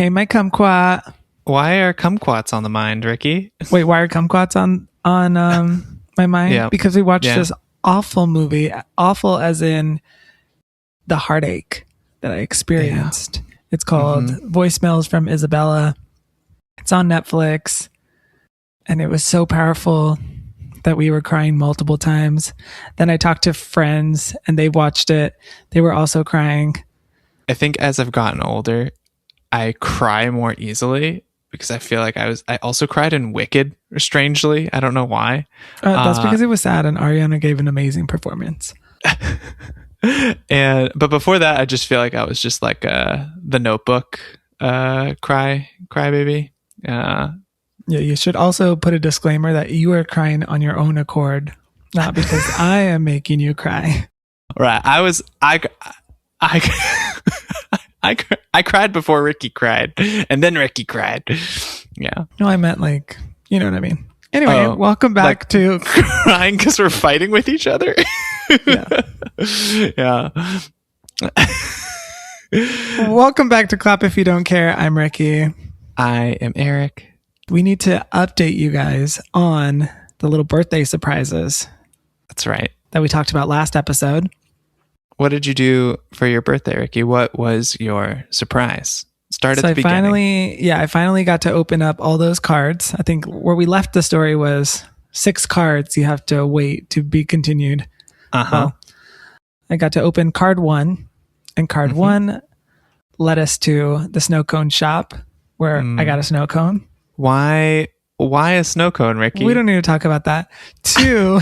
became my kumquat. Why are kumquats on the mind, Ricky? Wait, why are kumquats on my mind? Yeah. Because we watched this awful movie. Awful as in the heartache that I experienced. Yeah. It's called Voicemails from Isabella. It's on Netflix. And it was so powerful that we were crying multiple times. Then I talked to friends and they watched it. They were also crying. I think as I've gotten older, I cry more easily because I feel like I also cried in Wicked, strangely. I don't know why. That's because it was sad and Ariana gave an amazing performance. But before that, I just feel like I was just like the Notebook cry baby. Yeah, you should also put a disclaimer that you are crying on your own accord, not because I am making you cry. Right. I cried before Ricky cried, and then Ricky cried. Yeah. No, I meant like, you know what I mean. Anyway, welcome back to crying because we're fighting with each other. Yeah. Welcome back to Clap If You Don't Care. I'm Ricky. I am Eric. We need to update you guys on the little birthday surprises. That's right. That we talked about last episode. What did you do for your birthday, Ricky? What was your surprise? Start at the beginning. I finally got to open up all those cards. I think where we left the story was 6 cards. You have to wait to be continued. Well, I got to open card 1, and card 1 led us to the snow cone shop where I got a snow cone. Why a snow cone, Ricky? We don't need to talk about that. 2.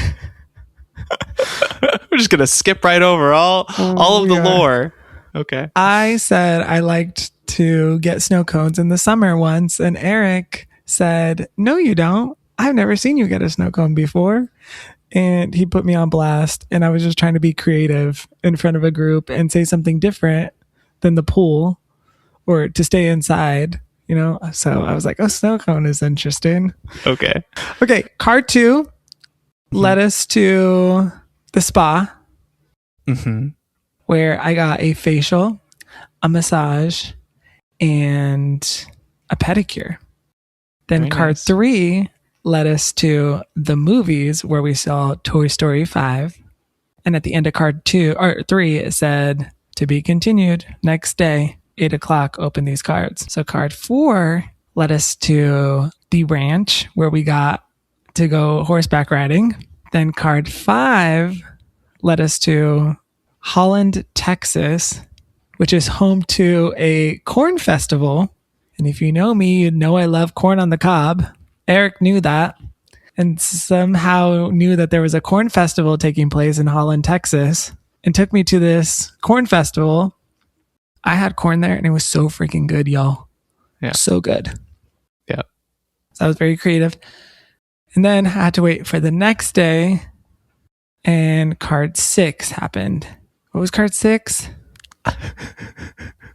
We're just gonna skip right over all of the lore. Okay. I said I liked to get snow cones in the summer once, and Eric said, "No, you don't. I've never seen you get a snow cone before." And he put me on blast, and I was just trying to be creative in front of a group and say something different than the pool or to stay inside, you know? So I was like, "Oh, snow cone is interesting." Okay. Card 2 led us to the spa where I got a facial, a massage, and a pedicure. Then Very card nice. 3 led us to the movies where we saw Toy Story 5. And at the end of card 3, it said, "To be continued next day, 8 o'clock, open these cards." So card 4 led us to the ranch where we got to go horseback riding. Then card 5 led us to Holland, Texas, which is home to a corn festival. And if you know me, you know I love corn on the cob. Eric knew that and somehow knew that there was a corn festival taking place in Holland, Texas, and took me to this corn festival. I had corn there and it was so freaking good, y'all. Yeah. So good. Yeah. So I was very creative. And then I had to wait for the next day, and card 6 happened. What was card 6?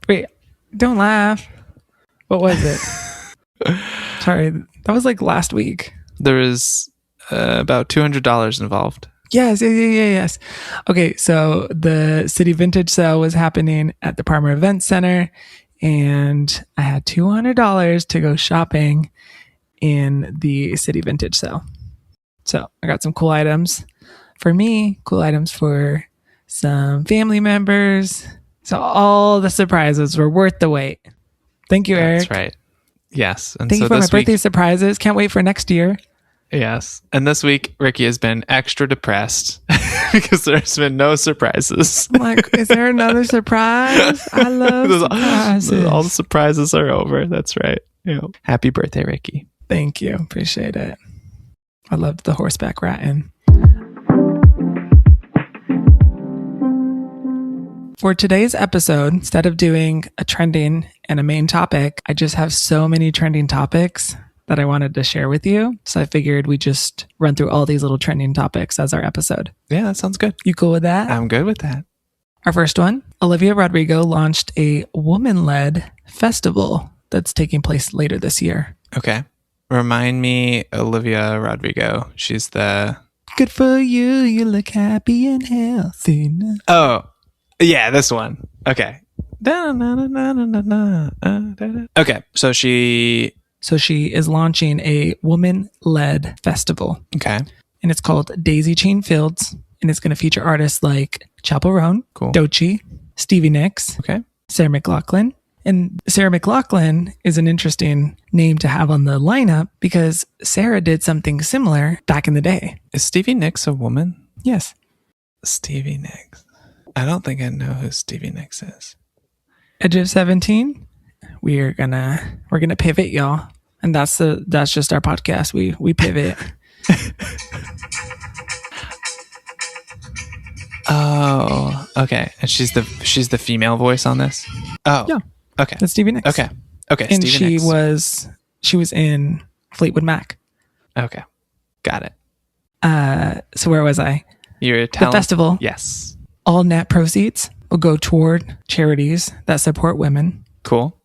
Wait, don't laugh. What was it? Sorry, that was like last week. There was about $200 involved. Yes. Okay, so the City Vintage Sale was happening at the Parmer Event Center, and I had $200 to go shopping in the City Vintage Sale. So I got some cool items for me, cool items for some family members. So all the surprises were worth the wait. Thank you, Eric. That's right. Yes. And Thank so you for my this birthday week, surprises. Can't wait for next year. yes. And this week, Ricky has been extra depressed because there's been no surprises. I'm like, is there another surprise? I love surprises. All the surprises are over. That's right. Yeah. Happy birthday, Ricky. Thank you. Appreciate it. I loved the horseback riding. For today's episode, instead of doing a trending and a main topic, I just have so many trending topics that I wanted to share with you. So I figured we just run through all these little trending topics as our episode. Yeah, that sounds good. You cool with that? I'm good with that. Our first one, Olivia Rodrigo launched a woman-led festival that's taking place later this year. Okay. Remind me, Olivia Rodrigo. She's the... Good for you. You look happy and healthy. Oh, yeah, this one. Okay. Okay, so she is launching a woman-led festival. Okay. And it's called Daisy Chain Fields. And it's going to feature artists like Chapel Roan, Cool. Doechii, Stevie Nicks, Okay. Sarah McLachlan. And Sarah McLachlan is an interesting name to have on the lineup because Sarah did something similar back in the day. Is Stevie Nicks a woman? Yes. Stevie Nicks. I don't think I know who Stevie Nicks is. Edge of 17. We're gonna pivot, y'all. And that's just our podcast. We pivot. Oh, okay. And she's the female voice on this? Oh. Yeah. Okay. That's Stevie Nicks. Okay. And Stevie Nicks. she was in Fleetwood Mac. Okay. Got it. So where was I? You're telling the festival. Yes. All net proceeds will go toward charities that support women. Cool.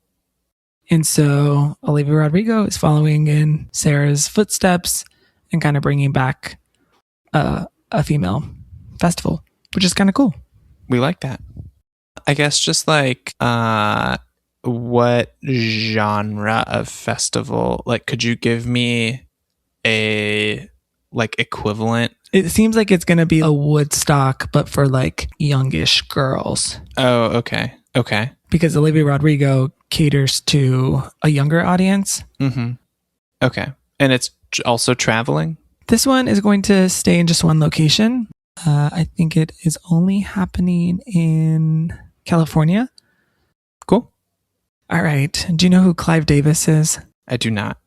And so Olivia Rodrigo is following in Sarah's footsteps and kind of bringing back a female festival, which is kind of cool. We like that. I guess just like what genre of festival? Like, could you give me a like equivalent? It seems like it's going to be a Woodstock, but for like youngish girls. Oh, okay. Okay. Because Olivia Rodrigo caters to a younger audience. Mm-hmm. Okay. And it's also traveling? This one is going to stay in just one location. I think it is only happening in California. Cool. All right. Do you know who Clive Davis is? I do not.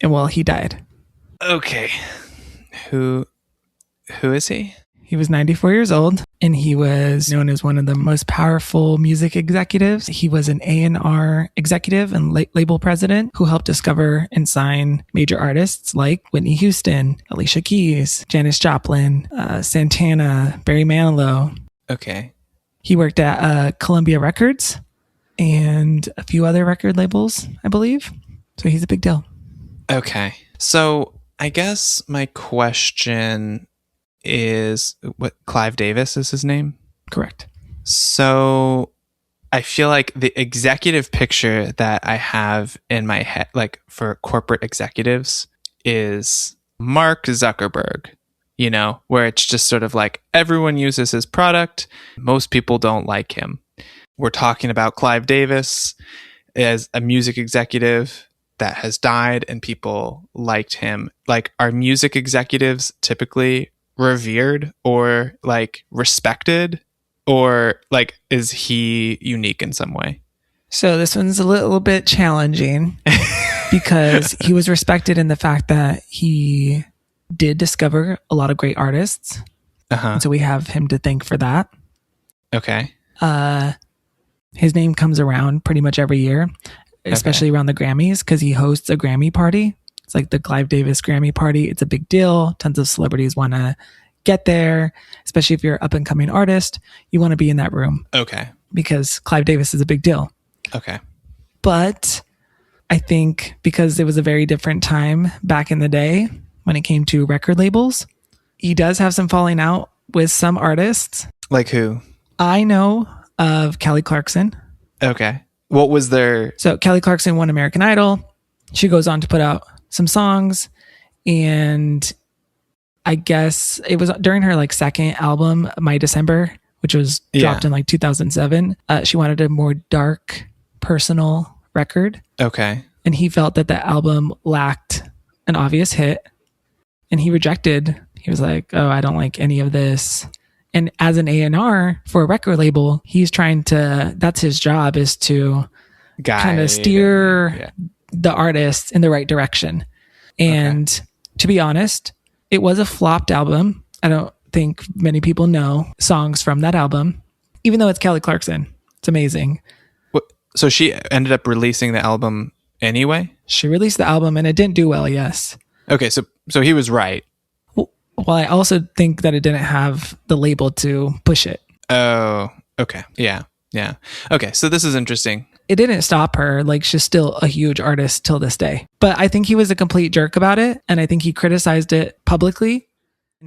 And well, he died. Okay. Who is he? He was 94 years old, and he was known as one of the most powerful music executives. He was an A&R executive and label president who helped discover and sign major artists like Whitney Houston, Alicia Keys, Janis Joplin, Santana, Barry Manilow. Okay. He worked at Columbia Records and a few other record labels, I believe. So he's a big deal. Okay. So I guess my question is, what, Clive Davis is his name? Correct. So I feel like the executive picture that I have in my head, like for corporate executives, is Mark Zuckerberg, you know, where it's just sort of like everyone uses his product. Most people don't like him. We're talking about Clive Davis as a music executive that has died and people liked him. Like, are music executives typically revered or like respected, or like is he unique in some way? So this one's a little bit challenging because he was respected in the fact that he did discover a lot of great artists. And so we have him to thank for that. Okay. His name comes around pretty much every year, especially around the Grammys, because he hosts a Grammy party. It's like the Clive Davis Grammy party. It's a big deal. Tons of celebrities want to get there, especially if you're an up and coming artist. You want to be in that room. Okay. Because Clive Davis is a big deal. Okay. But I think because it was a very different time back in the day when it came to record labels, he does have some falling out with some artists. Like who? I know of Kelly Clarkson. Okay. What was their... So Kelly Clarkson won American Idol. She goes on to put out some songs, and I guess it was during her like second album, My December, which was dropped in like 2007. She wanted a more dark, personal record. Okay. And he felt that the album lacked an obvious hit, and he rejected. He was like, "Oh, I don't like any of this." And as an A&R for a record label, he's trying to, that's his job, is to kind of steer the artist in the right direction. And to be honest, it was a flopped album. I don't think many people know songs from that album, even though it's Kelly Clarkson. It's amazing. So she ended up releasing the album anyway? She released the album and it didn't do well, yes. Okay, so he was right. Well, I also think that it didn't have the label to push it. Oh, okay. Yeah. Okay, so this is interesting. It didn't stop her. Like, she's still a huge artist till this day. But I think he was a complete jerk about it. And I think he criticized it publicly.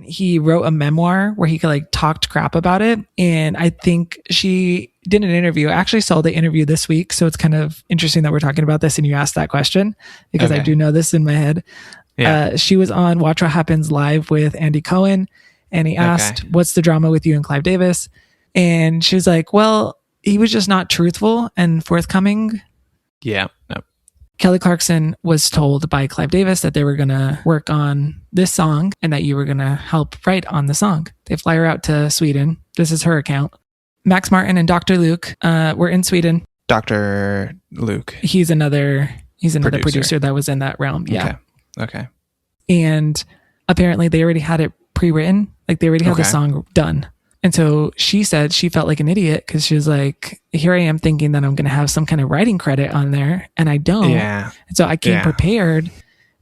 He wrote a memoir where he like talked crap about it. And I think she did an interview. I actually saw the interview this week. So it's kind of interesting that we're talking about this and you asked that question because I do know this in my head. Yeah. She was on Watch What Happens Live with Andy Cohen. And he asked, what's the drama with you and Clive Davis? And she was like, well, he was just not truthful and forthcoming. Yeah. No. Kelly Clarkson was told by Clive Davis that they were going to work on this song and that you were going to help write on the song. They fly her out to Sweden. This is her account. Max Martin and Dr. Luke were in Sweden. Dr. Luke. He's another producer that was in that realm. Yeah. Okay. And apparently they already had it pre-written. Like they already had the song done. And so she said she felt like an idiot because she was like, here I am thinking that I'm going to have some kind of writing credit on there and I don't. Yeah. And so I came prepared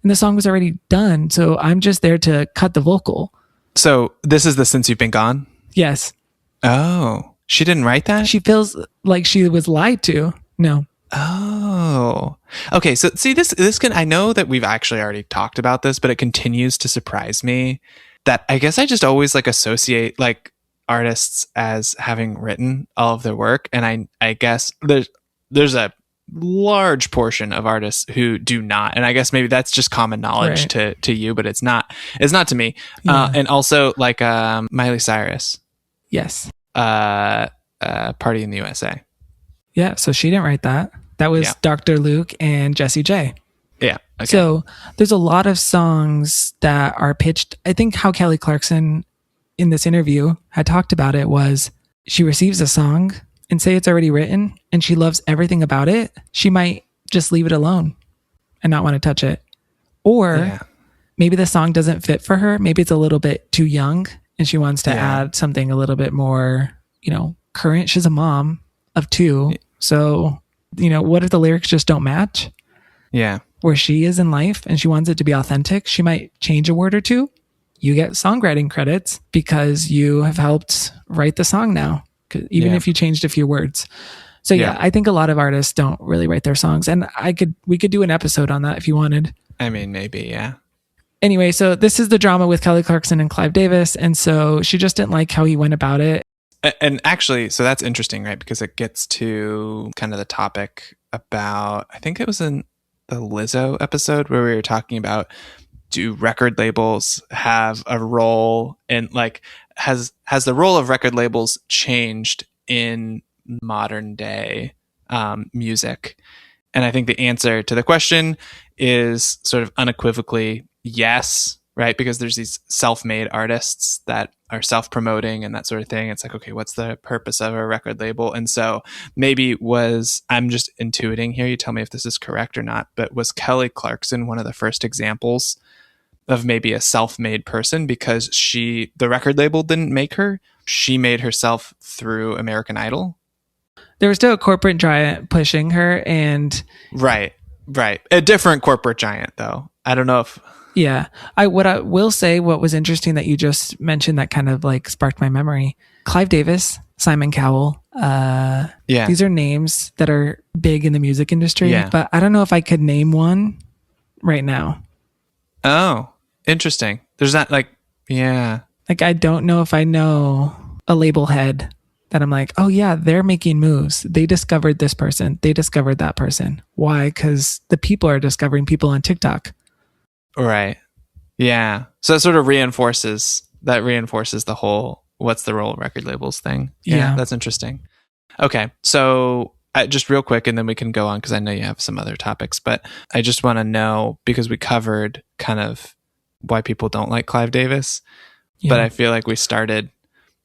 and the song was already done. So I'm just there to cut the vocal. So this is the Since You've Been Gone? Yes. Oh, she didn't write that? She feels like she was lied to. No. Oh, okay. So see, this can, I know that we've actually already talked about this, but it continues to surprise me that I guess I just always like associate like artists as having written all of their work. And I guess there's a large portion of artists who do not. And I guess maybe that's just common knowledge to you, but it's not to me. Yeah. And also like Miley Cyrus. Yes. Party in the USA. Yeah, so she didn't write that. That was Dr. Luke and Jessie J. Yeah. Okay. So there's a lot of songs that are pitched. I think how Kelly Clarkson in this interview had talked about it was she receives a song and say it's already written and she loves everything about it. She might just leave it alone and not want to touch it. Or maybe the song doesn't fit for her. Maybe it's a little bit too young and she wants to add something a little bit more, current. She's a mom of 2. So, what if the lyrics just don't match? Yeah. Where she is in life and she wants it to be authentic, she might change a word or two. You get songwriting credits because you have helped write the song now, even if you changed a few words. So I think a lot of artists don't really write their songs. And we could do an episode on that if you wanted. I mean, maybe, yeah. Anyway, so this is the drama with Kelly Clarkson and Clive Davis. And so she just didn't like how he went about it. And actually, so that's interesting, right? Because it gets to kind of the topic about, I think it was in the Lizzo episode where we were talking about, do record labels have a role in like, has the role of record labels changed in modern day music? And I think the answer to the question is sort of unequivocally yes, right? Because there's these self-made artists that are self-promoting and that sort of thing. It's like, okay, what's the purpose of a record label? And so maybe I'm just intuiting here, you tell me if this is correct or not, but was Kelly Clarkson one of the first examples of maybe a self-made person because the record label didn't make her? She made herself through American Idol? There was still a corporate giant pushing her and... Right. A different corporate giant though. I don't know if... Yeah. What I will say, what was interesting that you just mentioned that kind of like sparked my memory. Clive Davis, Simon Cowell. These are names that are big in the music industry, but I don't know if I could name one right now. Oh, interesting. There's not like, Like, I don't know if I know a label head that I'm like, oh yeah, they're making moves. They discovered this person. They discovered that person. Why? Because the people are discovering people on TikTok. Right. Yeah. So it sort of reinforces the whole what's the role of record labels thing. Yeah. That's interesting. Okay. So just real quick, and then we can go on because I know you have some other topics, but I just want to know, because we covered kind of why people don't like Clive Davis, but I feel like we started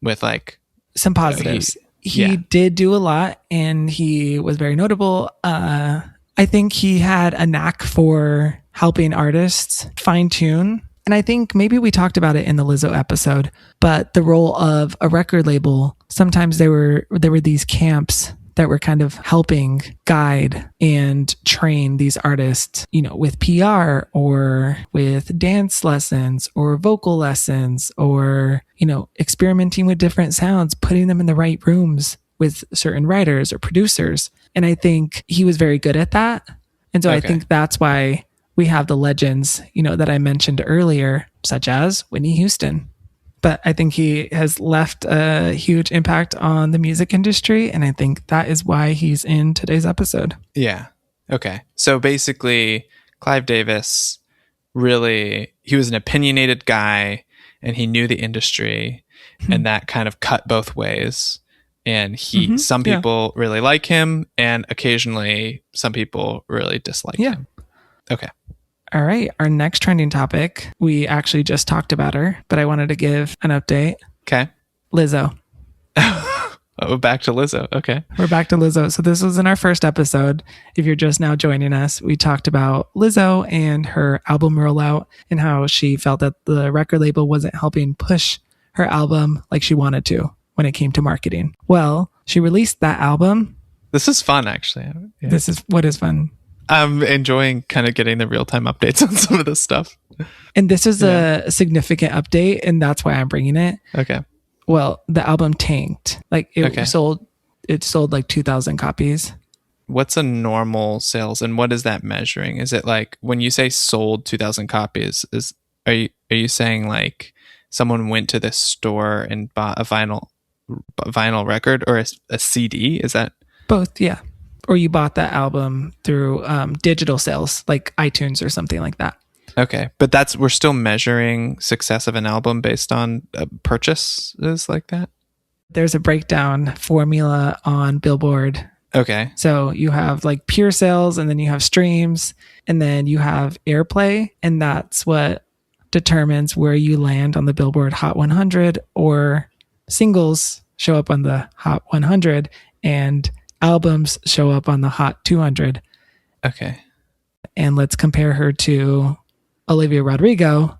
with like some positives. He did do a lot and he was very notable. I think he had a knack for helping artists fine tune. And I think maybe we talked about it in the Lizzo episode, but the role of a record label, sometimes there were these camps that were kind of helping guide and train these artists, with PR or with dance lessons or vocal lessons or, experimenting with different sounds, putting them in the right rooms with certain writers or producers. And I think he was very good at that. And so I think that's why we have the legends, that I mentioned earlier, such as Whitney Houston. but I think he has left a huge impact on the music industry. And I think that is why he's in today's episode. Yeah. Okay. So basically, Clive Davis really, he was an opinionated guy and he knew the industry and that kind of cut both ways. And some people really like him and occasionally some people really dislike him. Okay. All right. Our next trending topic, we actually just talked about her, but I wanted to give an update. Okay. Lizzo. Oh, back to Lizzo. Okay. We're back to Lizzo. So this was in our first episode. If you're just now joining us, we talked about Lizzo and her album rollout and how she felt that the record label wasn't helping push her album like she wanted to when it came to marketing. Well, she released that album. This is fun, actually. Yeah. This is what is fun. I'm enjoying kind of getting the real-time updates on some of this stuff. And this is a significant update, and that's why I'm bringing it. Okay. Well, the album tanked. Like it sold like 2,000 copies. What's a normal sales and what is that measuring? Is it like when you say sold 2,000 copies, are you saying like someone went to this store and bought a vinyl record or a CD? Is that both? Yeah. Or you bought that album through digital sales like iTunes or something like that. Okay. But we're still measuring success of an album based on purchases like that? There's a breakdown formula on Billboard. Okay. So you have like pure sales and then you have streams and then you have airplay. And that's what determines where you land on the Billboard Hot 100 or singles show up on the Hot 100 and albums show up on the Hot 200. Okay. And let's compare her to Olivia Rodrigo,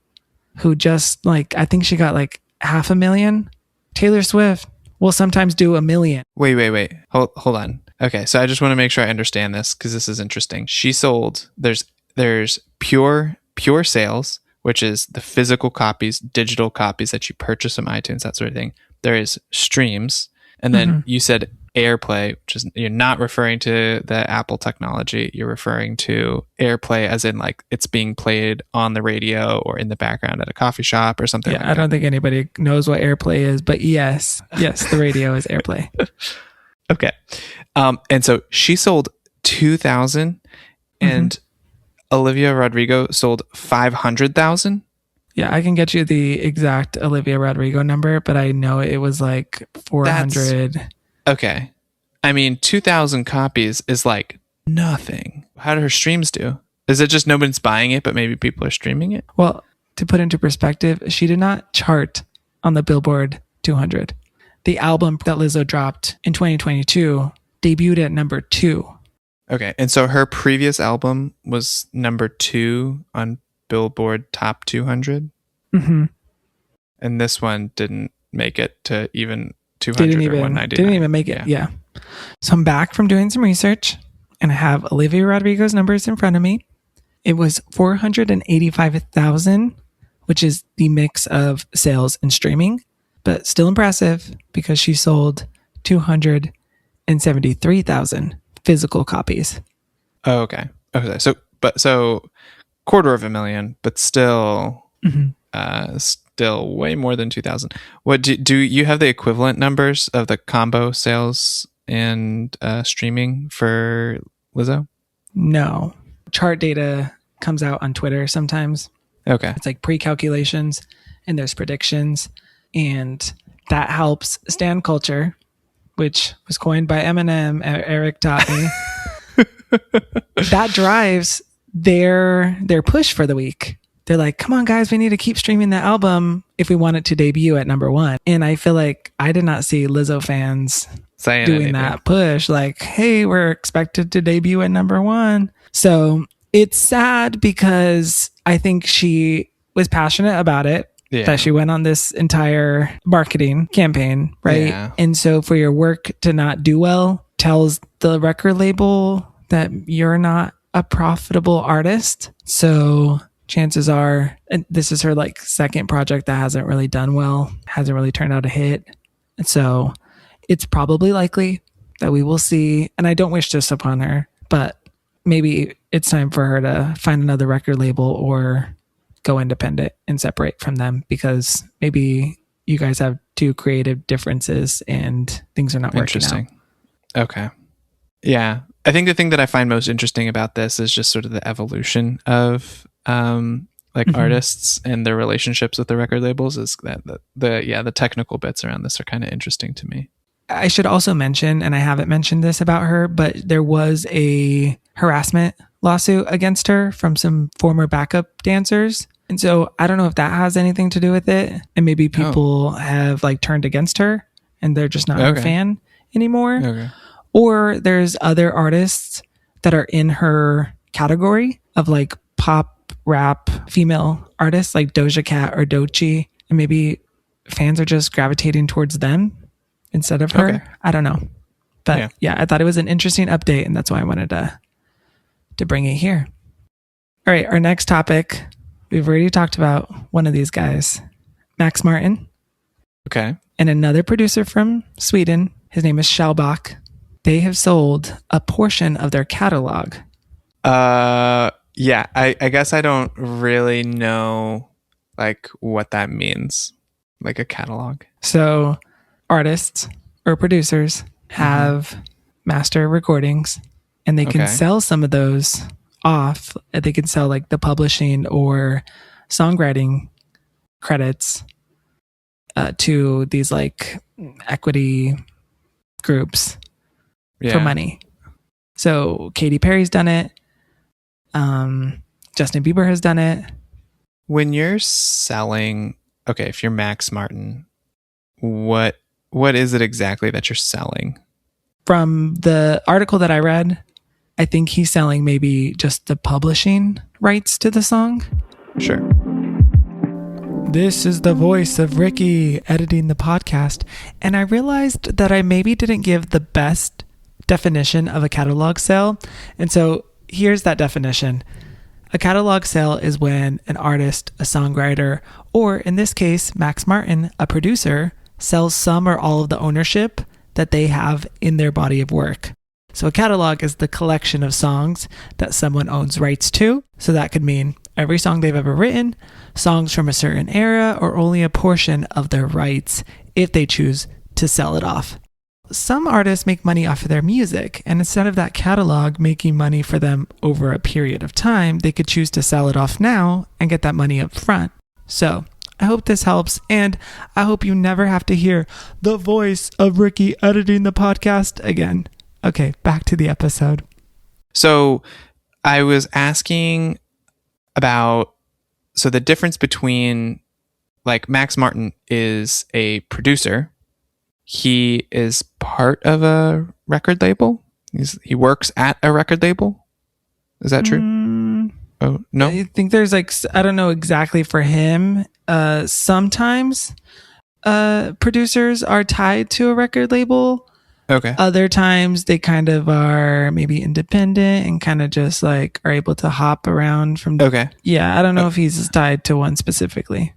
who just like, I think she got like 500,000. Taylor Swift will sometimes do 1 million. Wait. Hold on. Okay. So I just want to make sure I understand this because this is interesting. She sold, there's pure sales, which is the physical copies, digital copies that you purchase from iTunes, that sort of thing. There is streams. And then you said airplay, which is you're not referring to the Apple technology. You're referring to airplay as in like it's being played on the radio or in the background at a coffee shop or something like that. I don't think anybody knows what airplay is, but yes, the radio is airplay. Okay. And so she sold 2,000 and Olivia Rodrigo sold 500,000. Yeah, I can get you the exact Olivia Rodrigo number, but I know it was like 400. Okay. I mean, 2,000 copies is like nothing. How do her streams do? Is it just nobody's buying it, but maybe people are streaming it? Well, to put into perspective, she did not chart on the Billboard 200. The album that Lizzo dropped in 2022 debuted at number 2. Okay. And so her previous album was number 2 on Billboard Top 200. Mm-hmm. And this one didn't make it to even 200 or 199. Didn't even make it. Yeah. So I'm back from doing some research and I have Olivia Rodrigo's numbers in front of me. It was 485,000, which is the mix of sales and streaming, but still impressive because she sold 273,000 physical copies. Oh, okay. So 250,000, but still, still way more than 2,000. What do you have the equivalent numbers of the combo sales and streaming for Lizzo? No. Chart data comes out on Twitter sometimes. Okay. It's like pre-calculations and there's predictions, and that helps stan culture, which was coined by Eminem. Eric taught me. That drives their push for the week. They're like, come on guys, we need to keep streaming the album if we want it to debut at number 1. And I feel like I did not see Lizzo fans saying doing anything. that push like, hey, we're expected to debut at number 1. So it's sad because I think she was passionate about it. Yeah. That she went on this entire marketing campaign, right? Yeah. And so for your work to not do well tells the record label that you're not a profitable artist. So chances are, and this is her like second project that hasn't really done well, hasn't really turned out a hit. And so it's probably likely that we will see, and I don't wish this upon her, but maybe it's time for her to find another record label or go independent and separate from them, because maybe you guys have two creative differences and things are not working out. Interesting. Okay. Yeah. I think the thing that I find most interesting about this is just sort of the evolution of artists and their relationships with the record labels. Is that the technical bits around this are kind of interesting to me. I should also mention, and I haven't mentioned this about her, but there was a harassment lawsuit against her from some former backup dancers. And so I don't know if that has anything to do with it. And maybe people have like turned against her and they're just not her fan anymore. Okay. Or there's other artists that are in her category of like pop, rap, female artists like Doja Cat or Doechii. And maybe fans are just gravitating towards them instead of her. Okay. I don't know. But yeah, I thought it was an interesting update, and that's why I wanted to bring it here. All right, our next topic, we've already talked about one of these guys, Max Martin. Okay. And another producer from Sweden. His name is Shellbach. They have sold a portion of their catalog. Yeah, I guess I don't really know like what that means, like a catalog. So artists or producers have master recordings, and they can sell some of those off. They can sell like the publishing or songwriting credits to these like equity groups for money. So Katy Perry's done it. Justin Bieber has done it. When you're selling, if you're Max Martin, what is it exactly that you're selling? From the article that I read, I think he's selling maybe just the publishing rights to the song. Sure. This is the voice of Ricky editing the podcast, and I realized that I maybe didn't give the best definition of a catalog sale. And so here's that definition. A catalog sale is when an artist, a songwriter, or in this case, Max Martin, a producer, sells some or all of the ownership that they have in their body of work. So a catalog is the collection of songs that someone owns rights to. So that could mean every song they've ever written, songs from a certain era, or only a portion of their rights if they choose to sell it off. Some artists make money off of their music, and instead of that catalog making money for them over a period of time, they could choose to sell it off now and get that money up front. So I hope this helps, and I hope you never have to hear the voice of Ricky editing the podcast again. Okay, back to the episode. So I was asking about, the difference between, like, Max Martin is a producer. He is part of a record label. He works at a record label. Is that true? Oh, no? I think there's I don't know exactly for him. Sometimes producers are tied to a record label. Okay. Other times they kind of are maybe independent and kind of just like are able to hop around from. Okay. Yeah, I don't know if he's tied to one specifically.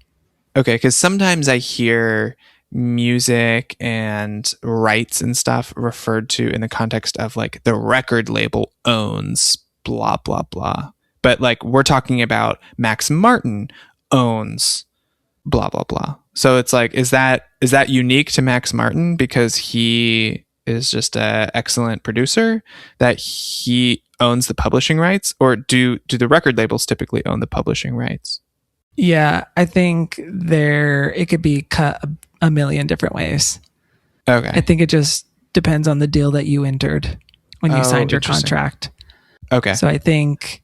Okay, because sometimes I hear music and rights and stuff referred to in the context of like the record label owns blah, blah, blah. But like we're talking about Max Martin owns blah, blah, blah. So it's like, is that unique to Max Martin because he is just an excellent producer that he owns the publishing rights, or do the record labels typically own the publishing rights? Yeah, I think it could be cut a million different ways. Okay. I think it just depends on the deal that you entered when you signed your contract. Okay. So I think,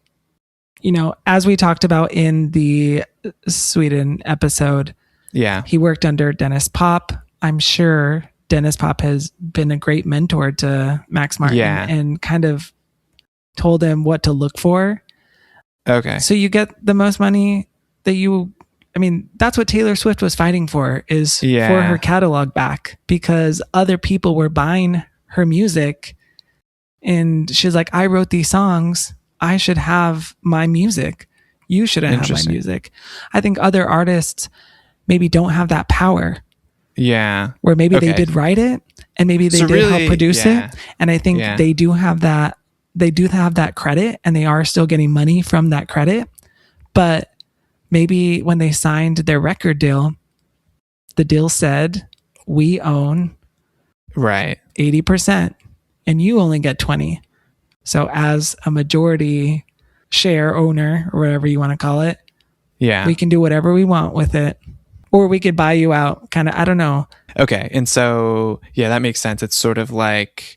as we talked about in the Sweden episode, he worked under Dennis Pop. I'm sure Dennis Pop has been a great mentor to Max Martin and kind of told him what to look for. Okay. So you get the most money that that's what Taylor Swift was fighting for, is for her catalog back, because other people were buying her music and she's like, I wrote these songs. I should have my music. You shouldn't have my music. I think other artists maybe don't have that power. Yeah. Where maybe they did write it and maybe they did help produce it. And I think they do have that credit, and they are still getting money from that credit. But maybe when they signed their record deal, the deal said we own Right. 80% and you only get 20. So as a majority share owner, or whatever you want to call it, Yeah. we can do whatever we want with it. Or we could buy you out, kind of, I don't know. Okay. And so, yeah, that makes sense. It's sort of like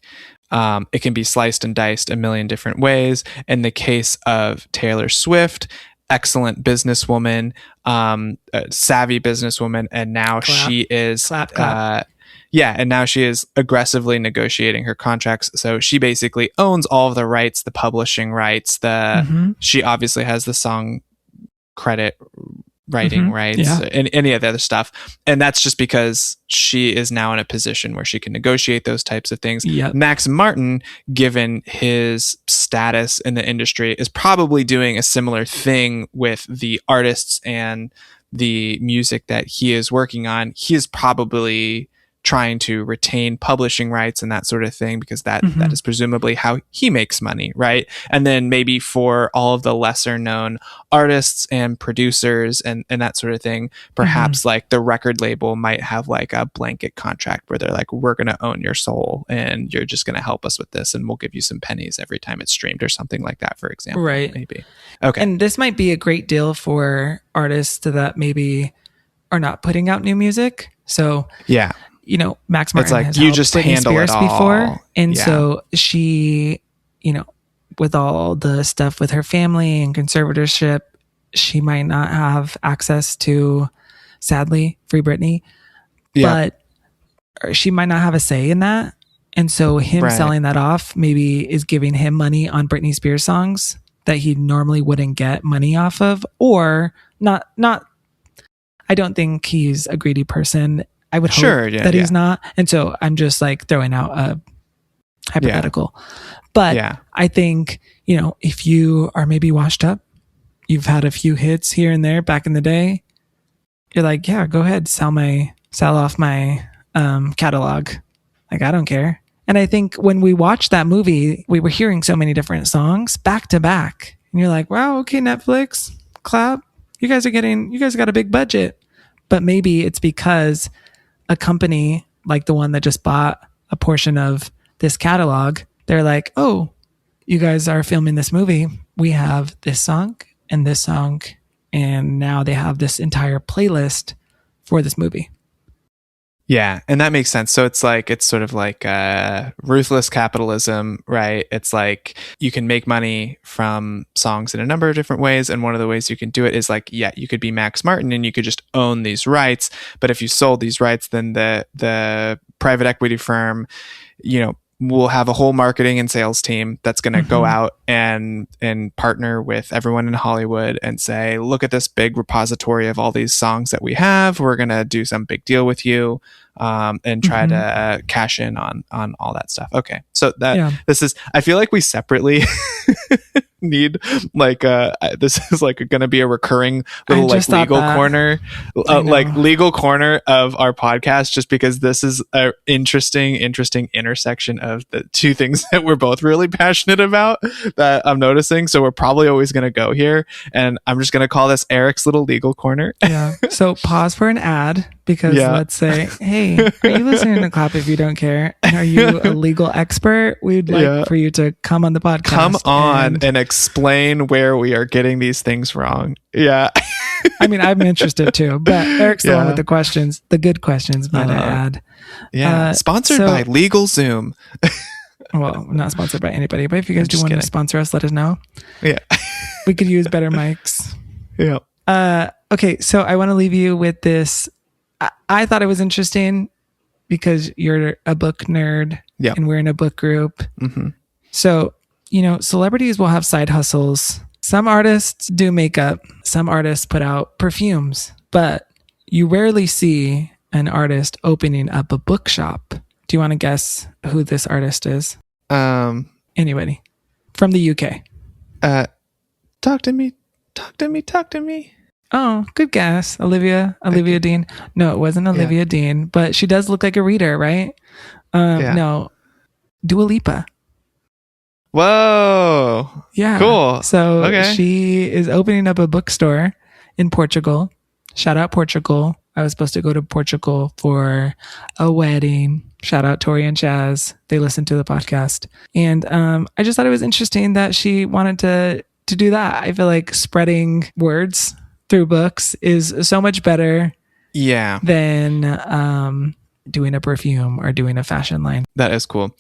it can be sliced and diced a million different ways. In the case of Taylor Swift, excellent businesswoman, savvy businesswoman, and now she is and now she is aggressively negotiating her contracts. So she basically owns all of the rights, the publishing rights, she obviously has the song credit writing rights and any of the other stuff. And that's just because she is now in a position where she can negotiate those types of things. Yep. Max Martin, given his status in the industry, is probably doing a similar thing with the artists and the music that he is working on. He is probably trying to retain publishing rights and that sort of thing, because that is presumably how he makes money, right? And then maybe for all of the lesser known artists and producers and that sort of thing, perhaps like the record label might have like a blanket contract where they're like, we're going to own your soul and you're just going to help us with this and we'll give you some pennies every time it's streamed or something like that, for example. Right. Maybe. Okay. And this might be a great deal for artists that maybe are not putting out new music. So yeah. You know, Max Martin it's like has you helped just Britney handle Spears it all before, and so she, you know, with all the stuff with her family and conservatorship, she might not have access to, sadly, Free Britney, but she might not have a say in that, and so him selling that off maybe is giving him money on Britney Spears songs that he normally wouldn't get money off of, or not. I don't think he's a greedy person. I would hope that he's not. And so I'm just like throwing out a hypothetical. But I think, you know, if you are maybe washed up, you've had a few hits here and there back in the day, you're like, yeah, go ahead, sell off my catalog. Like, I don't care. And I think when we watched that movie, we were hearing so many different songs back to back. And you're like, wow, okay, Netflix, clap. You guys got a big budget. But maybe it's because a company like the one that just bought a portion of this catalog, they're like, oh, you guys are filming this movie. We have this song and this song. And now they have this entire playlist for this movie. Yeah. And that makes sense. So it's sort of like ruthless capitalism, right? It's like you can make money from songs in a number of different ways. And one of the ways you can do it is like, you could be Max Martin and you could just own these rights. But if you sold these rights, then the private equity firm, you know, will have a whole marketing and sales team that's going to go out and partner with everyone in Hollywood and say, look at this big repository of all these songs that we have. We're going to do some big deal with you and try to cash in on all that stuff. Okay. So this is, I feel like we separately need like this is like going to be a recurring little like legal corner legal corner of our podcast, just because this is an interesting intersection of the two things that we're both really passionate about that I'm noticing. So we're probably always going to go here, and I'm just going to call this Eric's little legal corner. So pause for an ad, because let's say, hey, are you listening to Clap If You Don't Care? And are you a legal expert? We'd like for you to come on the podcast. Come on and explain where we are getting these things wrong. Yeah. I mean, I'm interested too, but Eric's the one with the questions, the good questions, might I add. Yeah. Sponsored by Legal Zoom. Well, not sponsored by anybody, but if you guys do want to sponsor us, let us know. Yeah. We could use better mics. Yeah. Okay. So I want to leave you with this. I thought it was interesting because you're a book nerd and we're in a book group. So, you know, celebrities will have side hustles. Some artists do makeup. Some artists put out perfumes, but you rarely see an artist opening up a bookshop. Do you want to guess who this artist is? Anybody from the UK? Talk to me. Oh, good guess. Olivia Dean. No, it wasn't Olivia Dean, but she does look like a reader, right? No, Dua Lipa. Whoa. Yeah. Cool. So she is opening up a bookstore in Portugal. Shout out Portugal. I was supposed to go to Portugal for a wedding. Shout out Tori and Chaz. They listened to the podcast. And I just thought it was interesting that she wanted to do that. I feel like spreading words through books is so much better than doing a perfume or doing a fashion line. That is cool.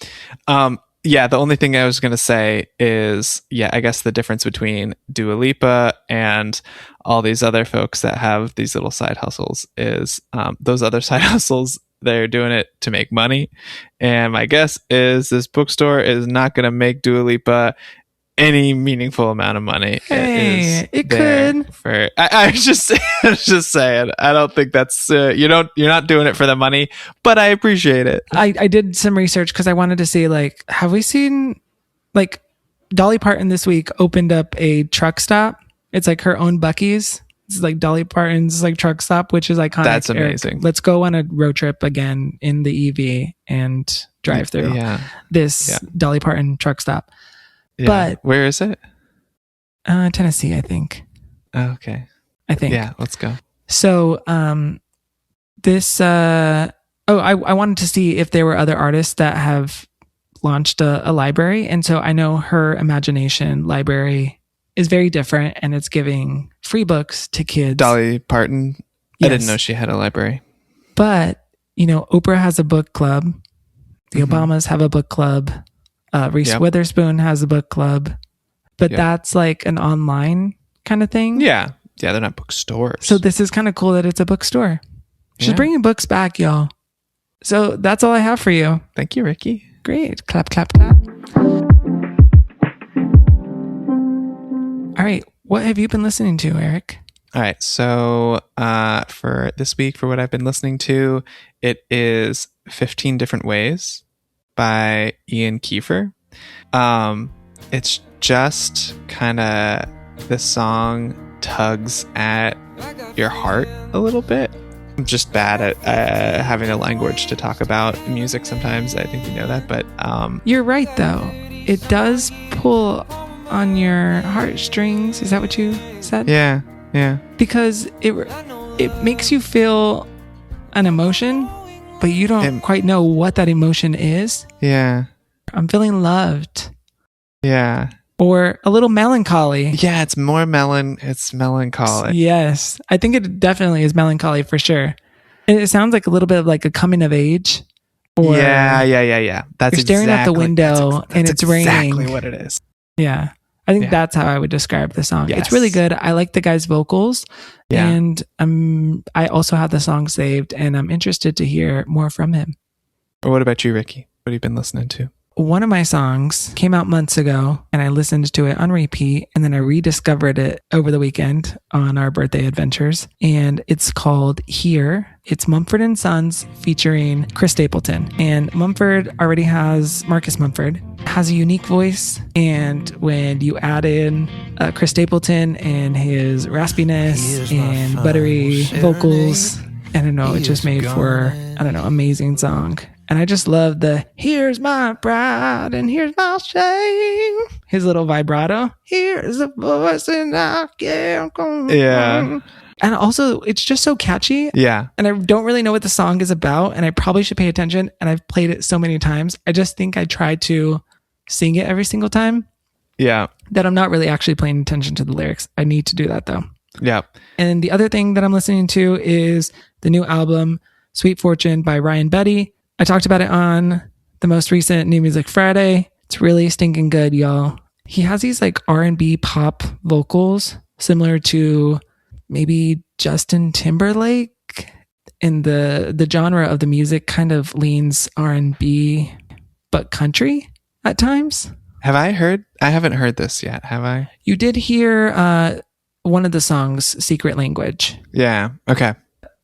Yeah, the only thing I was going to say is, I guess the difference between Dua Lipa and all these other folks that have these little side hustles is those other side hustles, they're doing it to make money. And my guess is this bookstore is not going to make Dua Lipa any meaningful amount of money. Hey, it could. I was just saying. I don't think that's you're not doing it for the money, but I appreciate it. I did some research because I wanted to see, like, have we seen, like, Dolly Parton this week opened up a truck stop. It's like her own Buc-ee's. It's like Dolly Parton's like truck stop, which is iconic. That's amazing. Let's go on a road trip again in the EV and drive through this Dolly Parton truck stop. Yeah. But where is it? Tennessee, I think. Oh, okay. I think. Yeah, let's go. So, this. I wanted to see if there were other artists that have launched a library, and so I know her Imagination library is very different, and it's giving free books to kids. Dolly Parton. Yes. I didn't know she had a library. But Oprah has a book club. The Obamas have a book club. Reese Witherspoon has a book club, but that's like an online kind of thing. Yeah, they're not bookstores. So this is kind of cool that it's a bookstore. She's bringing books back, y'all. So that's all I have for you. Thank you, Ricky. Great. Clap, clap, clap. All right. What have you been listening to, Eric? All right. So for this week, for what I've been listening to, it is 15 Different Ways by Ian Kieffer. It's just kind of, the song tugs at your heart a little bit. I'm just bad at having a language to talk about music sometimes. I think you know that, but you're right though. It does pull on your heartstrings. Is that what you said? Yeah. Because it makes you feel an emotion, but you don't quite know what that emotion is. Yeah. I'm feeling loved. Yeah. Or a little melancholy. Yeah, it's more it's melancholy. Yes. I think it definitely is melancholy for sure. And it sounds like a little bit of like a coming of age. Or yeah. That's you're staring out the window and it's raining. Exactly what it is. Yeah. I think that's how I would describe the song. Yes. It's really good. I like the guy's vocals. Yeah. And I also have the song saved, and I'm interested to hear more from him. Or what about you, Ricky? What have you been listening to? One of my songs came out months ago, and I listened to it on repeat, and then I rediscovered it over the weekend on our birthday adventures, and it's called Here. It's Mumford & Sons featuring Chris Stapleton, and Marcus Mumford has a unique voice, and when you add in Chris Stapleton and his raspiness and buttery vocals, I don't know, it just made for, amazing song. And I just love the, here's my pride and here's my shame. His little vibrato. Here's a voice and I can't go. Yeah. And also, it's just so catchy. Yeah. And I don't really know what the song is about. And I probably should pay attention. And I've played it so many times. I just think I try to sing it every single time. Yeah. That I'm not really actually paying attention to the lyrics. I need to do that though. Yeah. And the other thing that I'm listening to is the new album, Sweet Fortune by Ryan Beatty. I talked about it on the most recent New Music Friday. It's really stinking good, y'all. He has these like R&B pop vocals similar to maybe Justin Timberlake. And the genre of the music kind of leans R&B, but country at times. I haven't heard this yet, have I? You did hear one of the songs, Secret Language. Yeah, okay.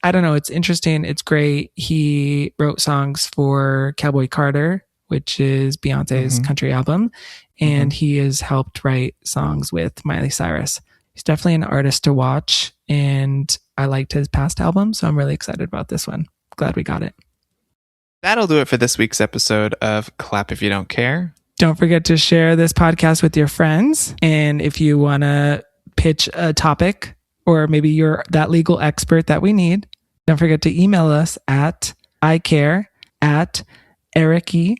I don't know. It's interesting. It's great. He wrote songs for Cowboy Carter, which is Beyonce's country album. And he has helped write songs with Miley Cyrus. He's definitely an artist to watch. And I liked his past albums. So I'm really excited about this one. Glad we got it. That'll do it for this week's episode of Clap If You Don't Care. Don't forget to share this podcast with your friends. And if you want to pitch a topic, or maybe you're that legal expert that we need, Don't forget to email us at icare@ericky,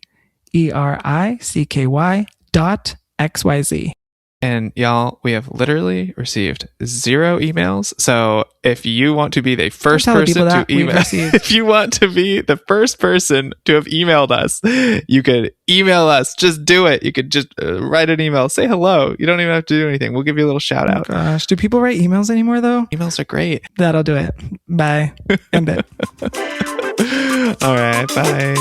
ERICKY.xyz. And y'all, we have literally received 0 emails. So if you want to be the first person to email, if you want to be the first person to have emailed us, you could email us. Just do it. You could just write an email, say hello. You don't even have to do anything. We'll give you a little shout out. Gosh, do people write emails anymore though? Emails are great. That'll do it. Bye. End it. All right. Bye.